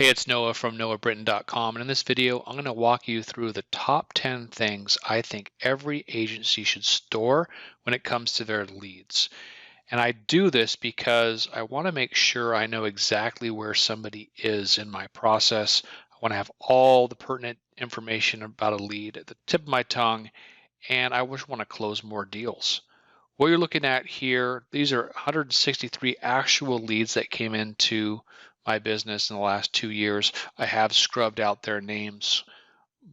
Hey, it's Noah from noahbritton.com, and in this video, I'm going to walk you through the top 10 things I think every agency should store when it comes to their leads. And I do this because I want to make sure I know exactly where somebody is in my process. I want to have all the pertinent information about a lead at the tip of my tongue, and I just want to close more deals. What you're looking at here, these are 163 actual leads that came into my business in the last 2 years. I have scrubbed out their names,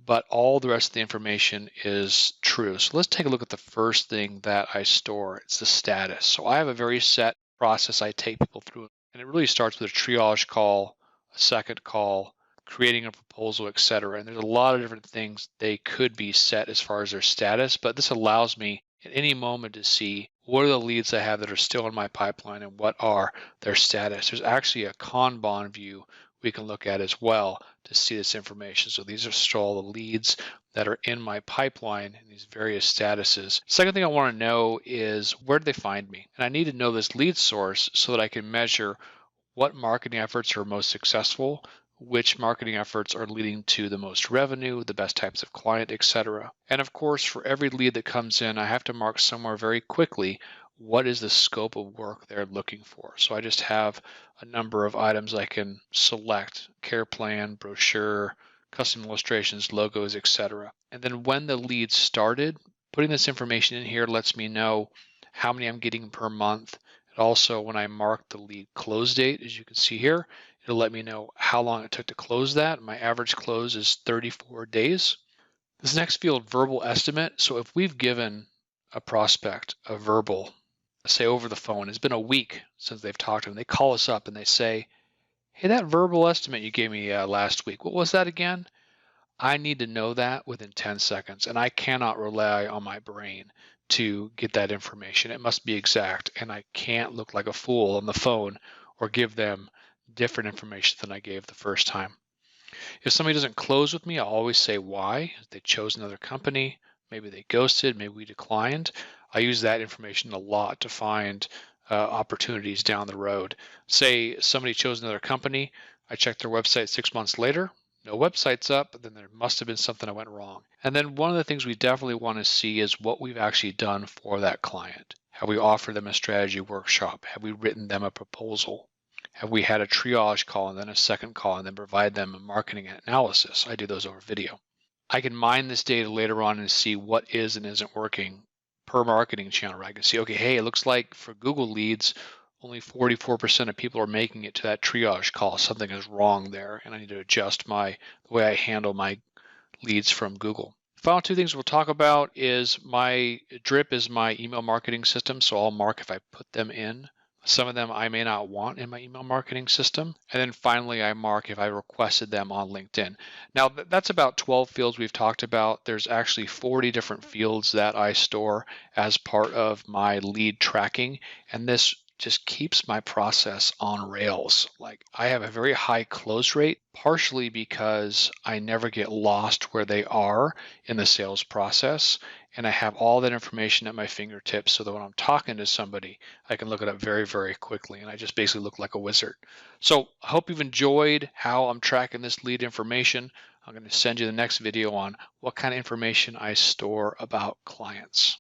but all the rest of the information is true. So let's take a look at the first thing that I store. It's the status. So I have a very set process I take people through, and it really starts with a triage call, a second call, creating a proposal, etc. And there's a lot of different things they could be set as far as their status, but this allows me at any moment to see what are the leads I have that are still in my pipeline and what are their status. There's actually a Kanban view we can look at as well to see this information. So these are still all the leads that are in my pipeline in these various statuses. Second thing I want to know is where do they find me? And I need to know this lead source so that I can measure what marketing efforts are most successful, which marketing efforts are leading to the most revenue, the best types of client, etc. And of course, for every lead that comes in, I have to mark somewhere very quickly what is the scope of work they're looking for. So I just have a number of items I can select: care plan, brochure, custom illustrations, logos, etc. And then when the lead started, putting this information in here lets me know how many I'm getting per month. Also, when I mark the lead close date, as you can see here, it'll let me know how long it took to close that. My average close is 34 days. This next field, verbal estimate. So if we've given a prospect a verbal, say over the phone, it's been a week since they've talked to them, they call us up and they say, hey, that verbal estimate you gave me last week, what was that again? I need to know that within 10 seconds, and I cannot rely on my brain to get that information. It must be exact, and I can't look like a fool on the phone or give them different information than I gave the first time. If somebody doesn't close with me, I'll always say why. They chose another company, maybe they ghosted, maybe we declined. I use that information a lot to find opportunities down the road. Say somebody chose another company, I checked their website 6 months later, no website's up, then there must have been something that went wrong. And then one of the things we definitely want to see is what we've actually done for that client. Have we offered them a strategy workshop? Have we written them a proposal? Have we had a triage call and then a second call and then provide them a marketing analysis? I do those over video. I can mine this data later on and see what is and isn't working per marketing channel. I can see, okay, hey, it looks like for Google leads, only 44% of people are making it to that triage call. Something is wrong there, and I need to adjust the way I handle my leads from Google. The final two things we'll talk about is my Drip is my email marketing system, so I'll mark if I put them in. Some of them I may not want in my email marketing system. And then finally, I mark if I requested them on LinkedIn. Now, that's about 12 fields we've talked about. There's actually 40 different fields that I store as part of my lead tracking. And this just keeps my process on rails. Like, I have a very high close rate, partially because I never get lost where they are in the sales process. And I have all that information at my fingertips so that when I'm talking to somebody, I can look it up very, very quickly. And I just basically look like a wizard. So I hope you've enjoyed how I'm tracking this lead information. I'm going to send you the next video on what kind of information I store about clients.